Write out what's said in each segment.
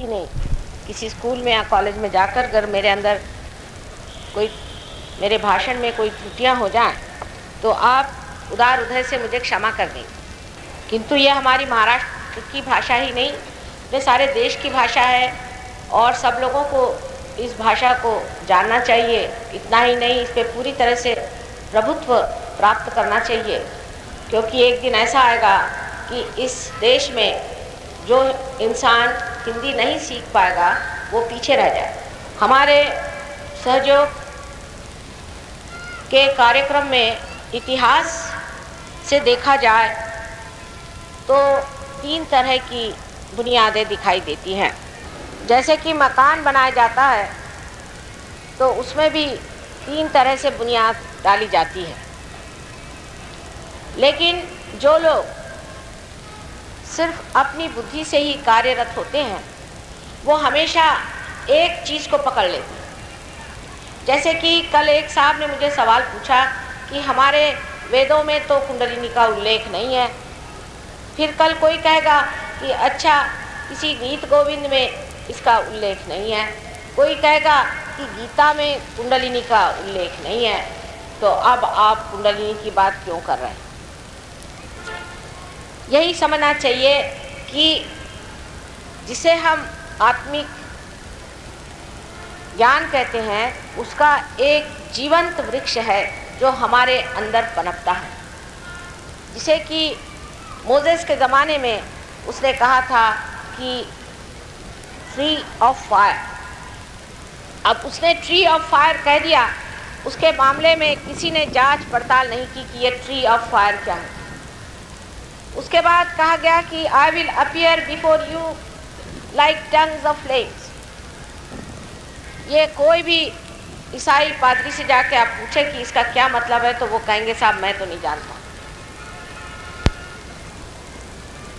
किसी ने किसी स्कूल में या कॉलेज में जाकर अगर मेरे अंदर कोई मेरे भाषण में कोई त्रुटियां हो जाएं तो आप उदार हृदय से मुझे क्षमा कर दें। किंतु यह हमारी महाराष्ट्र की भाषा ही नहीं, ये सारे देश की भाषा है और सब लोगों को इस भाषा को जानना चाहिए। इतना ही नहीं, इस पर पूरी तरह से प्रभुत्व प्राप्त करना चाहिए, क्योंकि एक दिन ऐसा आएगा कि इस देश में जो इंसान हिंदी नहीं सीख पाएगा वो पीछे रह जाए। हमारे सहयोग के कार्यक्रम में इतिहास से देखा जाए तो 3 तरह की बुनियादें दिखाई देती हैं। जैसे कि मकान बनाया जाता है तो उसमें भी 3 तरह से बुनियाद डाली जाती है, लेकिन जो लोग सिर्फ अपनी बुद्धि से ही कार्यरत होते हैं वो हमेशा एक चीज़ को पकड़ लेते हैं। जैसे कि कल एक साहब ने मुझे सवाल पूछा कि हमारे वेदों में तो कुंडलिनी का उल्लेख नहीं है। फिर कल कोई कहेगा कि अच्छा किसी गीत गोविंद में इसका उल्लेख नहीं है, कोई कहेगा कि गीता में कुंडलिनी का उल्लेख नहीं है, तो अब आप कुंडलिनी की बात क्यों कर रहे हैं? यही समझना चाहिए कि जिसे हम आत्मिक ज्ञान कहते हैं उसका एक जीवंत वृक्ष है जो हमारे अंदर पनपता है। जिसे कि मोसेस के ज़माने में उसने कहा था कि ट्री ऑफ फायर। अब उसने ट्री ऑफ फायर कह दिया, उसके मामले में किसी ने जांच पड़ताल नहीं की कि ये ट्री ऑफ फायर क्या है। उसके बाद कहा गया कि I will appear before you like tongues of flames. ये कोई भी ईसाई पादरी से जाके आप पूछे कि इसका क्या मतलब है तो वो कहेंगे साहब मैं तो नहीं जानता।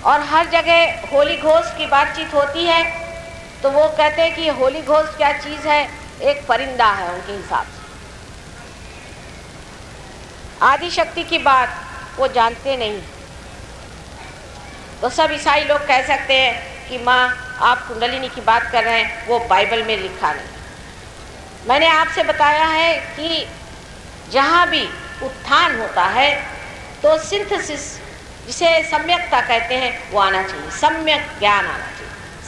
और हर जगह होली घोस्ट की बातचीत होती है तो वो कहते हैं कि होली घोस्ट क्या चीज़ है, एक परिंदा है उनके हिसाब से। आदि शक्ति की बात वो जानते नहीं, तो सब ईसाई लोग कह सकते हैं कि माँ आप कुंडलिनी की बात कर रहे हैं, वो बाइबल में लिखा नहीं। मैंने आपसे बताया है कि जहाँ भी उत्थान होता है तो सिंथेसिस, जिसे सम्यकता कहते हैं, वो आना चाहिए, सम्यक ज्ञान आना चाहिए,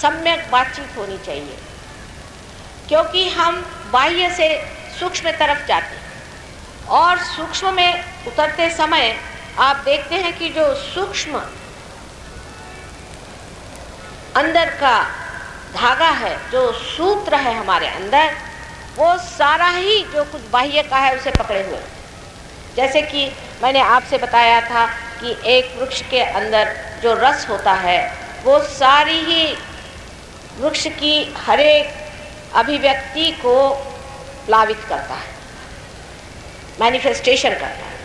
सम्यक बातचीत होनी चाहिए। क्योंकि हम बाह्य से सूक्ष्म तरफ जाते हैं और सूक्ष्म में उतरते समय आप देखते हैं कि जो सूक्ष्म अंदर का धागा है, जो सूत्र है हमारे अंदर, वो सारा ही जो कुछ बाह्य का है उसे पकड़े हुए। जैसे कि मैंने आपसे बताया था कि एक वृक्ष के अंदर जो रस होता है वो सारी ही वृक्ष की हर एक अभिव्यक्ति को प्लावित करता है, मैनिफेस्टेशन करता है।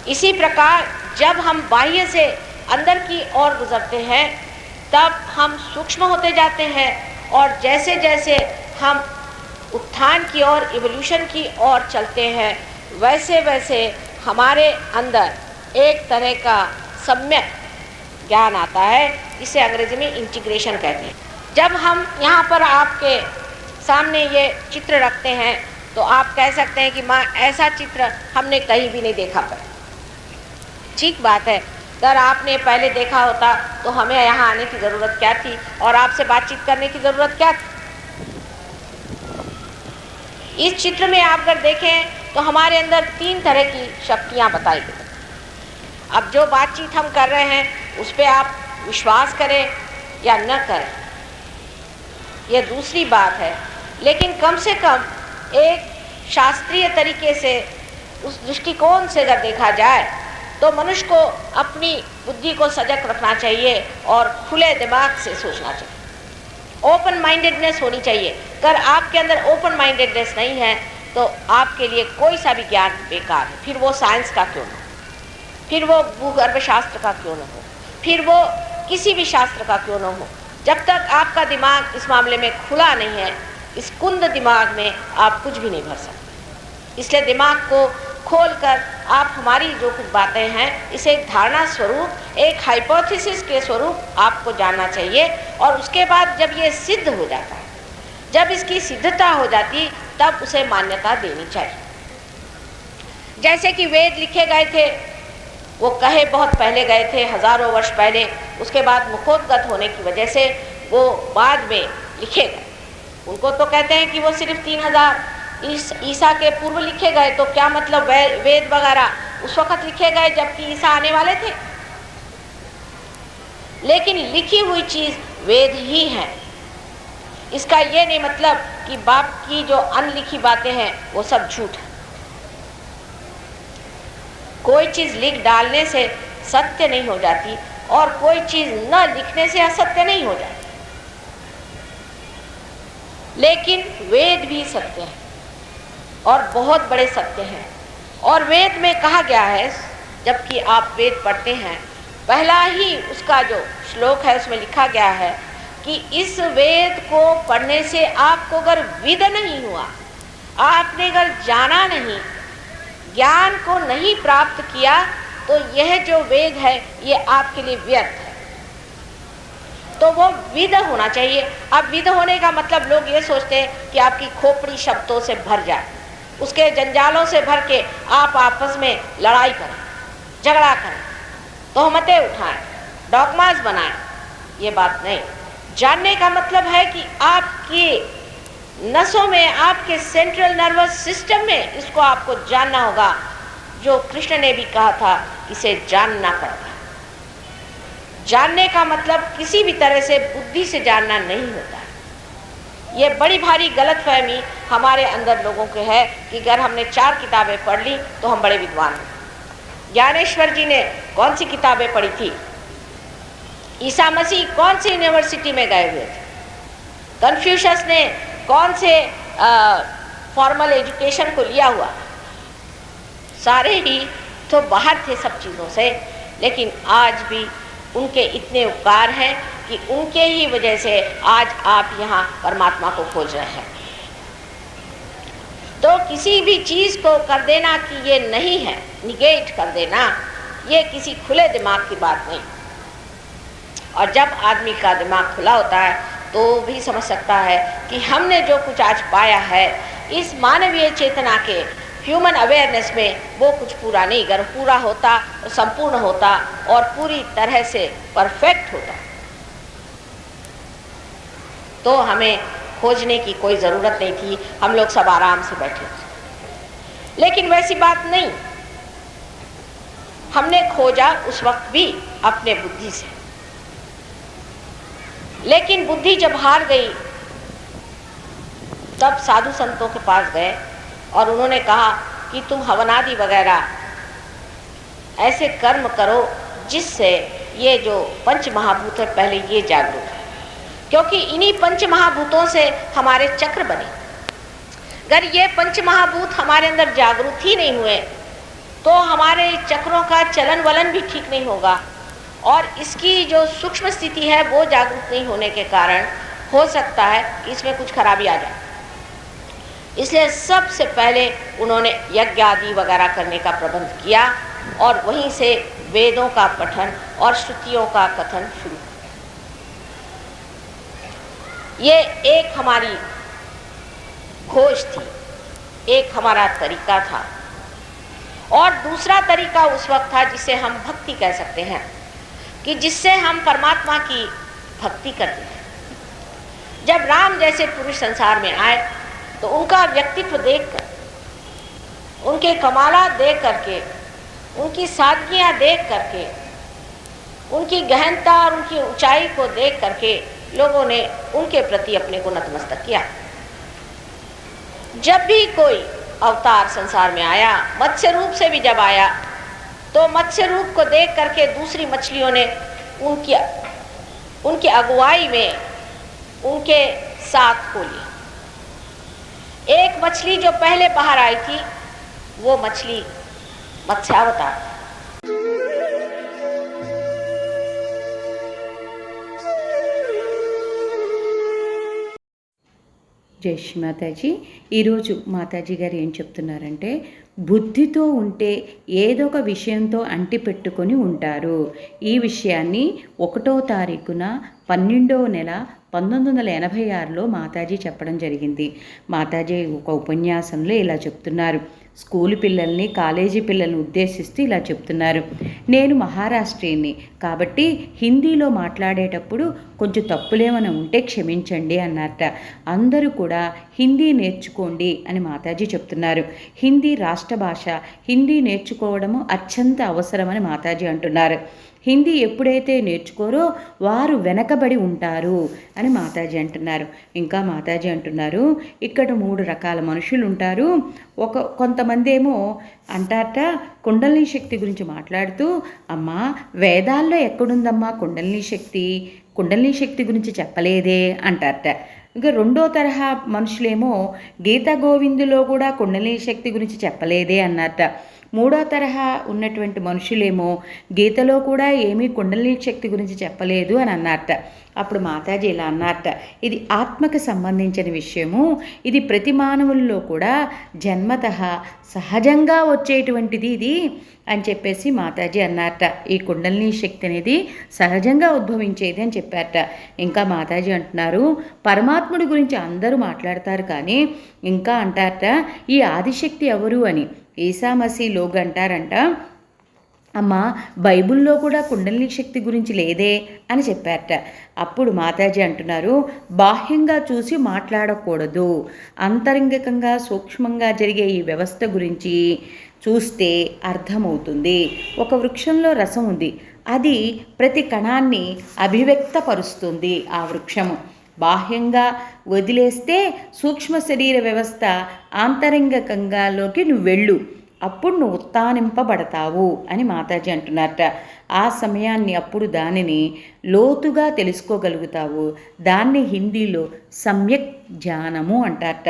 इसी प्रकार जब हम बाह्य से अंदर की ओर गुजरते हैं तब हम सूक्ष्म होते जाते हैं और जैसे जैसे हम उत्थान की ओर, इवोल्यूशन की ओर चलते हैं वैसे वैसे हमारे अंदर एक तरह का सम्यक ज्ञान आता है, जिसे अंग्रेजी में इंटीग्रेशन कहते हैं। जब हम यहाँ पर आपके सामने ये चित्र रखते हैं तो आप कह सकते हैं कि माँ ऐसा चित्र हमने कहीं भी नहीं देखा पर। ठीक बात है, अगर आपने पहले देखा होता तो हमें यहाँ आने की ज़रूरत क्या थी और आपसे बातचीत करने की ज़रूरत क्या थी। इस चित्र में आप अगर देखें तो हमारे अंदर 3 तरह की शक्तियाँ बताई गई। अब जो बातचीत हम कर रहे हैं उस पर आप विश्वास करें या न करें, यह दूसरी बात है, लेकिन कम से कम एक शास्त्रीय तरीके से उस दृष्टिकोण से अगर देखा जाए तो मनुष्य को अपनी बुद्धि को सजग रखना चाहिए और खुले दिमाग से सोचना चाहिए। ओपन माइंडेडनेस होनी चाहिए। अगर आपके अंदर ओपन माइंडेडनेस नहीं है तो आपके लिए कोई सा भी ज्ञान बेकार है, फिर वो साइंस का क्यों न हो, फिर वो भूगर्भ शास्त्र का क्यों न हो, फिर वो किसी भी शास्त्र का क्यों न हो। जब तक आपका दिमाग इस मामले में खुला नहीं है, इस कुंद दिमाग में आप कुछ भी नहीं भर सकते। इसलिए दिमाग को खोलकर आप हमारी जो कुछ बातें हैं इसे एक धारणा स्वरूप, एक हाइपोथेसिस के स्वरूप आपको जानना चाहिए। और उसके बाद जब ये सिद्ध हो जाता है, जब इसकी सिद्धता हो जाती, तब उसे मान्यता देनी चाहिए। जैसे कि वेद लिखे गए थे, वो कहे बहुत पहले गए थे, हजारों वर्ष पहले, उसके बाद मुखोद्गत होने की वजह से वो बाद में लिखे गए। उनको तो कहते हैं कि वो सिर्फ 3000 ईसा के पूर्व लिखे गए, तो क्या मतलब वेद वगैरह उस वक़्त लिखे गए जबकि ईसा आने वाले थे। लेकिन लिखी हुई चीज़ वेद ही है। इसका ये नहीं मतलब कि बाप की जो अनलिखी बातें हैं वो सब झूठ है। कोई चीज़ लिख डालने से सत्य नहीं हो जाती और कोई चीज़ न लिखने से असत्य नहीं हो जाती। लेकिन वेद भी सत्य है और बहुत बड़े सत्य हैं। और वेद में कहा गया है, जबकि आप वेद पढ़ते हैं, पहला ही उसका जो श्लोक है उसमें लिखा गया है कि इस वेद को पढ़ने से आपको अगर विद नहीं हुआ, आपने अगर जाना नहीं, ज्ञान को नहीं प्राप्त किया, तो यह जो वेद है ये आपके लिए व्यर्थ है। तो वो विद होना चाहिए। अब विद होने का मतलब लोग ये सोचते हैं कि आपकी खोपड़ी शब्दों से भर जाए, उसके जंजालों से भर के आप आपस में लड़ाई करें, झगड़ा करें, तोहमतें उठाएं, डॉगमास बनाएं। ये बात नहीं। जानने का मतलब है कि आपकी नसों में, आपके सेंट्रल नर्वस सिस्टम में इसको आपको जानना होगा। जो कृष्ण ने भी कहा था, इसे जानना पड़ता है। जानने का मतलब किसी भी तरह से बुद्धि से जानना नहीं होता है। ये बड़ी भारी गलतफहमी हमारे अंदर लोगों के है कि अगर हमने 4 किताबें पढ़ ली तो हम बड़े विद्वान हैं। ज्ञानेश्वर जी ने कौन सी किताबें पढ़ी थी? ईसा मसीह कौन सी यूनिवर्सिटी में गए हुए थे? कन्फ्यूशस ने कौन से फॉर्मल एजुकेशन को लिया हुआ? सारे ही तो बाहर थे सब चीज़ों से। लेकिन आज भी उनके इतने उपकार हैं कि उनके ही वजह से आज आप यहाँ परमात्मा को खोज रहे हैं। तो किसी भी चीज़ को कर देना कि ये नहीं है, निगेट कर देना, ये किसी खुले दिमाग की बात नहीं। और जब आदमी का दिमाग खुला होता है तो भी समझ सकता है कि हमने जो कुछ आज पाया है इस मानवीय चेतना के ह्यूमन अवेयरनेस में, वो कुछ पूरा नहीं। अगर पूरा होता, संपूर्ण होता और पूरी तरह से परफेक्ट होता तो हमें खोजने की कोई ज़रूरत नहीं थी, हम लोग सब आराम से बैठे। लेकिन वैसी बात नहीं। हमने खोजा उस वक्त भी अपने बुद्धि से, लेकिन बुद्धि जब हार गई तब साधु संतों के पास गए और उन्होंने कहा कि तुम हवनादि वगैरह ऐसे कर्म करो जिससे ये जो पंच महाभूत है पहले ये जागरूक है, क्योंकि इन्हीं पंच महाभूतों से हमारे चक्र बने। अगर ये पंच महाभूत हमारे अंदर जागरूक ही नहीं हुए तो हमारे चक्रों का चलन वलन भी ठीक नहीं होगा और इसकी जो सूक्ष्म स्थिति है वो जागरूक नहीं होने के कारण हो सकता है कि इसमें कुछ खराबी आ जाए। इसलिए सबसे पहले उन्होंने यज्ञ आदि वगैरह करने का प्रबंध किया और वहीं से वेदों का पठन और श्रुतियों का कथन शुरू। ये एक हमारी खोज थी, एक हमारा तरीका था। और दूसरा तरीका उस वक्त था जिसे हम भक्ति कह सकते हैं, कि जिससे हम परमात्मा की भक्ति करते हैं। जब राम जैसे पुरुष संसार में आए तो उनका व्यक्तित्व देखकर, उनके कमालात देख करके, उनकी सादगियाँ देख करके, उनकी गहनता और उनकी ऊंचाई को देख करके लोगों ने उनके प्रति अपने को नतमस्तक किया। जब भी कोई अवतार संसार में आया, मत्स्य रूप से भी जब आया, तो मत्स्य रूप को देख करके दूसरी मछलियों ने उनकी अगुवाई में उनके साथ को लिया। एक मछली जो पहले बाहर आई थी वो मछली मत्स्यावतार। జై శ్రీ మాతాజీ. ఈరోజు మాతాజీ గారు ఏం చెప్తున్నారంటే, బుద్ధితో ఉంటే ఏదో ఒక విషయంతో అంటిపెట్టుకొని ఉంటారు. ఈ విషయాన్ని 1వ తారీఖున 12వ నెల 1986లో మాతాజీ చెప్పడం జరిగింది. మాతాజీ ఒక ఉపన్యాసంలో ఇలా చెప్తున్నారు. స్కూలు పిల్లల్ని, కాలేజీ పిల్లల్ని ఉద్దేశిస్తూ ఇలా చెప్తున్నారు. నేను మహారాష్ట్రీయుని కాబట్టి హిందీలో మాట్లాడేటప్పుడు కొంచెం తప్పులేమైనా ఉంటే క్షమించండి అన్నారట. అందరూ కూడా హిందీ నేర్చుకోండి అని మాతాజీ చెప్తున్నారు. హిందీ రాష్ట్ర భాష, హిందీ నేర్చుకోవడము అత్యంత అవసరమని మాతాజీ అంటున్నారు. హిందీ ఎప్పుడైతే నేర్చుకోరో వారు వెనకబడి ఉంటారు అని మాతాజీ అంటున్నారు. ఇంకా మాతాజీ అంటున్నారు, ఇక్కడ 3 రకాల మనుషులు ఉంటారు. కొంతమంది ఏమో అంటారట కుండలిని శక్తి గురించి మాట్లాడుతూ, అమ్మా వేదాల్లో ఎక్కడుందమ్మా కుండలిని శక్తి గురించి చెప్పలేదే అంటారట. ఇంకా 2వ తరహా మనుషులేమో గీతా గోవిందులో కూడా కుండలిని శక్తి గురించి చెప్పలేదే అన్నారట. 3వ తరహా ఉన్నటువంటి మనుషులేమో గీతలో కూడా ఏమీ కుండలిని శక్తి గురించి చెప్పలేదు అని అన్నారట. అప్పుడు మాతాజీ ఇలా అన్నారట, ఇది ఆత్మకు సంబంధించిన విషయము, ఇది ప్రతి మానవుల్లో కూడా జన్మతః సహజంగా వచ్చేటువంటిది ఇది అని చెప్పేసి మాతాజీ అన్నారట. ఈ కుండలిని శక్తి అనేది సహజంగా ఉద్భవించేది అని చెప్పారట. ఇంకా మాతాజీ అంటున్నారు, పరమాత్ముడి గురించి అందరూ మాట్లాడతారు కానీ ఇంకా అంటారట ఈ ఆదిశక్తి ఎవరు అని. ఈసా మసీలోగ్ అంటారంట, అమ్మా బైబిల్లో కూడా కుండలిని శక్తి గురించి లేదే అని చెప్పారట. అప్పుడు మాతాజీ అంటున్నారు, బాహ్యంగా చూసి మాట్లాడకూడదు, అంతరంగికంగా సూక్ష్మంగా జరిగే ఈ వ్యవస్థ గురించి చూస్తే అర్థమవుతుంది. ఒక వృక్షంలో రసం ఉంది, అది ప్రతి కణాన్ని అభివ్యక్తపరుస్తుంది. ఆ వృక్షము బాహ్యంగా వదిలేస్తే సూక్ష్మ శరీర వ్యవస్థ ఆంతరంగికంగాలోకి నువ్వు వెళ్ళు, అప్పుడు నువ్వు ఉత్తానింపబడతావు అని మాతాజీ అంటున్నారట. ఆ సమయాన్ని అప్పుడు దానిని లోతుగా తెలుసుకోగలుగుతావు. దాన్ని హిందీలో సమ్యక్ జ్ఞానము అంటారట,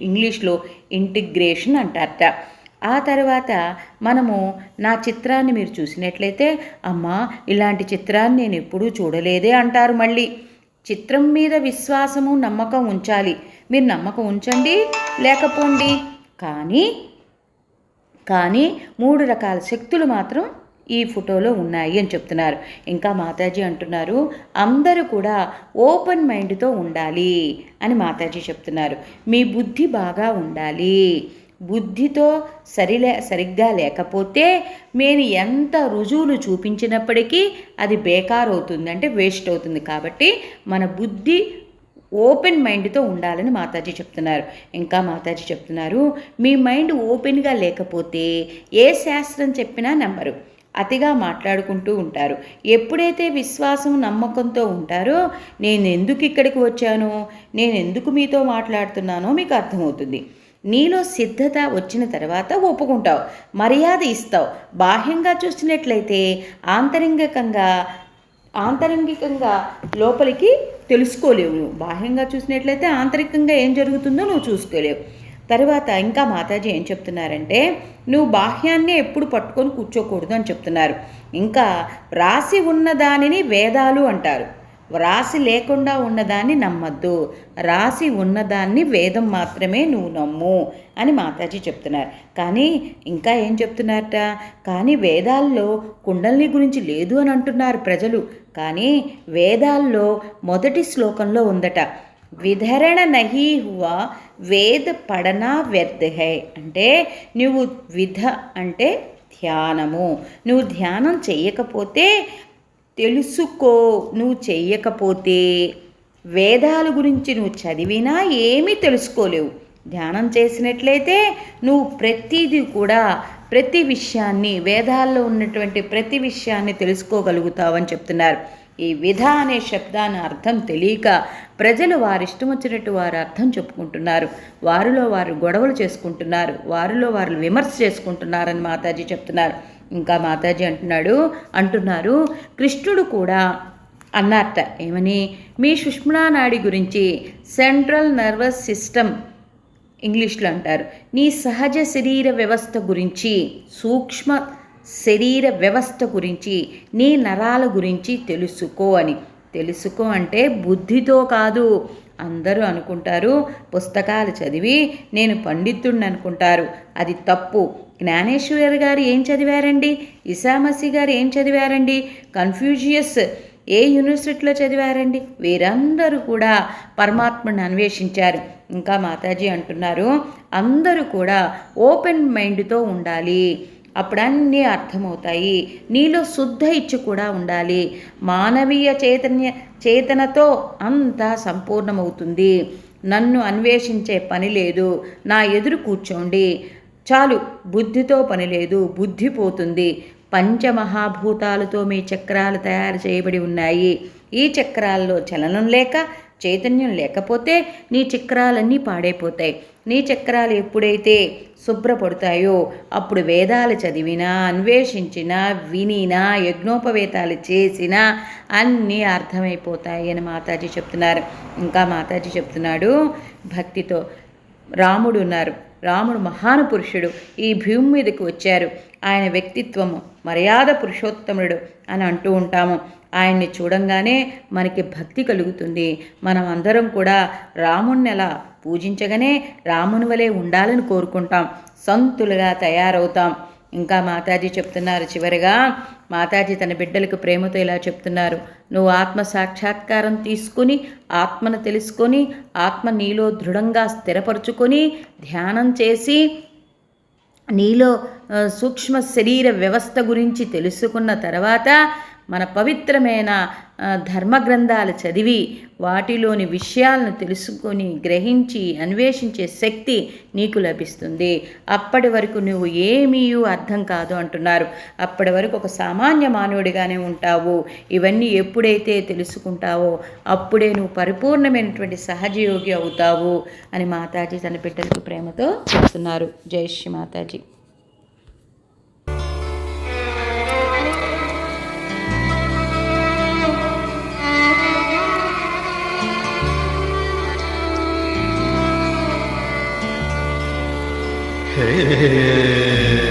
ఇంగ్లీష్లో ఇంటిగ్రేషన్ అంటారట. ఆ తర్వాత మనము నా చిత్రాన్ని మీరు చూసినట్లయితే, అమ్మా ఇలాంటి చిత్రాన్ని నేను ఎప్పుడూ చూడలేదే అంటారు. మళ్ళీ చిత్రం మీద విశ్వాసము నమ్మకం ఉంచాలి. మీరు నమ్మకం ఉంచండి లేకపోండి, కానీ 3 రకాల శక్తులు మాత్రం ఈ ఫోటోలో ఉన్నాయి అని చెప్తున్నారు. ఇంకా మాతాజీ అంటున్నారు, అందరూ కూడా ఓపెన్ మైండ్తో ఉండాలి అని మాతాజీ చెప్తున్నారు. మీ బుద్ధి బాగా ఉండాలి. బుద్ధితో సరిగ్గా లేకపోతే నేను ఎంత రుజువులు చూపించినప్పటికీ అది బేకార్ అవుతుంది, అంటే వేస్ట్ అవుతుంది. కాబట్టి మన బుద్ధి ఓపెన్ మైండ్తో ఉండాలని మాతాజీ చెప్తున్నారు. ఇంకా మాతాజీ చెప్తున్నారు, మీ మైండ్ ఓపెన్గా లేకపోతే ఏ శాస్త్రం చెప్పినా నమ్మరు, అతిగా మాట్లాడుకుంటూ ఉంటారు. ఎప్పుడైతే విశ్వాసం నమ్మకంతో ఉంటారో నేను ఎందుకు ఇక్కడికి వచ్చానో, నేను ఎందుకు మీతో మాట్లాడుతున్నానో మీకు అర్థమవుతుంది. నీలో సిద్ధత వచ్చిన తర్వాత ఒప్పుకుంటావు, మర్యాద ఇస్తావు. బాహ్యంగా చూసినట్లయితే ఆంతరంగికంగా లోపలికి తెలుసుకోలేవు. నువ్వు బాహ్యంగా చూసినట్లయితే ఆంతరికంగా ఏం జరుగుతుందో నువ్వు చూసుకోలేవు. తర్వాత ఇంకా మాతాజీ ఏం చెప్తున్నారంటే, నువ్వు బాహ్యాన్నే ఎప్పుడు పట్టుకొని కూర్చోకూడదు అని చెప్తున్నారు. ఇంకా రాసి ఉన్న దానిని వేదాలు అంటారు, రాసి లేకుండా ఉన్నదాన్ని నమ్మద్దు, రాసి ఉన్నదాన్ని వేదం మాత్రమే నువ్వు నమ్ము అని మాతాజీ చెప్తున్నారు. కానీ ఇంకా ఏం చెప్తున్నారట, కానీ వేదాల్లో కుండలిని గురించి లేదు అని అంటున్నారు ప్రజలు. కానీ వేదాల్లో మొదటి శ్లోకంలో ఉందట, విధరణ నహీ హువా వేద పడనా వ్యర్థ హై. అంటే నువ్వు అంటే ధ్యానము, నువ్వు ధ్యానం చెయ్యకపోతే తెలుసుకో, నువ్వు చెయ్యకపోతే వేదాల గురించి నువ్వు చదివినా ఏమీ తెలుసుకోలేవు. ధ్యానం చేసినట్లయితే నువ్వు ప్రతి విషయాన్ని, వేదాల్లో ఉన్నటువంటి ప్రతి విషయాన్ని తెలుసుకోగలుగుతావని చెప్తున్నారు. ఈ విధ అనే శబ్దాన్ని అర్థం తెలియక ప్రజలు వారిష్టం వచ్చినట్టు వారు అర్థం చెప్పుకుంటున్నారు, వారిలో వారు గొడవలు చేసుకుంటున్నారు, వారిలో వారు విమర్శ చేసుకుంటున్నారని మాతాజీ చెప్తున్నారు. ఇంకా మాతాజీ అంటున్నారు కృష్ణుడు కూడా అన్నారట, ఏమని, మీ సుష్మా నాడి గురించి, సెంట్రల్ నర్వస్ సిస్టమ్ ఇంగ్లీష్లో అంటారు, నీ సహజ శరీర వ్యవస్థ గురించి, సూక్ష్మ శరీర వ్యవస్థ గురించి, నీ నరాల గురించి తెలుసుకో అని. తెలుసుకో అంటే బుద్ధితో కాదు, అందరూ అనుకుంటారు పుస్తకాలు చదివి నేను పండితుడిని అనుకుంటారు. అది తప్పు. జ్ఞానేశ్వర్ గారు ఏం చదివారండి? ఈసామసీ గారు ఏం చదివారండి? కన్ఫ్యూషియస్ ఏ యూనివర్సిటీలో చదివారండి? వీరందరూ కూడా పరమాత్మని అన్వేషించారు. ఇంకా మాతాజీ అంటున్నారు అందరూ కూడా ఓపెన్ మైండ్తో ఉండాలి, అప్పుడు అన్నీ అర్థమవుతాయి. నీలో శుద్ధ ఇచ్ఛ కూడా ఉండాలి. మానవీయ చేతనతో అంతా సంపూర్ణమవుతుంది. నన్ను అన్వేషించే పని లేదు, నా ఎదురు కూర్చోండి చాలు. బుద్ధితో పని లేదు, బుద్ధి పోతుంది. పంచమహాభూతాలతో మీ చక్రాలు తయారు చేయబడి ఉన్నాయి. ఈ చక్రాల్లో చలనం లేక చైతన్యం లేకపోతే నీ చక్రాలన్నీ పాడైపోతాయి. నీ చక్రాలు ఎప్పుడైతే శుభ్రపడతాయో అప్పుడు వేదాలు చదివినా, అన్వేషించినా, వినినా, యజ్ఞోపవేతాలు చేసినా అన్నీ అర్థమైపోతాయి అని మాతాజీ చెప్తున్నారు. ఇంకా మాతాజీ చెప్తున్నాడు భక్తితో. రాముడు ఉన్నారు. రాముడు మహానుపురుషుడు, ఈ భూమి మీదకి వచ్చారు. ఆయన వ్యక్తిత్వము మర్యాద పురుషోత్తముడు అని అంటూ ఉంటాము. ఆయన్ని చూడంగానే మనకి భక్తి కలుగుతుంది. మనం అందరం కూడా రాముణ్ణి ఎలా పూజించగానే రాముని వలె ఉండాలని కోరుకుంటాం, సంతులుగా తయారవుతాం. ఇంకా మాతాజీ చెప్తున్నారు చివరిగా, మాతాజీ తన బిడ్డలకు ప్రేమతో ఇలా చెప్తున్నారు, నువ్వు ఆత్మ సాక్షాత్కారం తీసుకుని ఆత్మను తెలుసుకొని ఆత్మ నీలో దృఢంగా స్థిరపరుచుకొని ధ్యానం చేసి నీలో సూక్ష్మ శరీర వ్యవస్థ గురించి తెలుసుకున్న తర్వాత మన పవిత్రమైన ధర్మగ్రంథాలు చదివి వాటిలోని విషయాలను తెలుసుకొని గ్రహించి అన్వేషించే శక్తి నీకు లభిస్తుంది. అప్పటి వరకు నువ్వు ఏమీ అర్థం కాదు అంటున్నారు. అప్పటి వరకు ఒక సామాన్య మానవుడిగానే ఉంటావు. ఇవన్నీ ఎప్పుడైతే తెలుసుకుంటావో అప్పుడే నువ్వు పరిపూర్ణమైనటువంటి సహజయోగి అవుతావు అని మాతాజీ తన బిడ్డలకు ప్రేమతో చెప్తున్నారు. జై శ్రీ మాతాజీ. Hey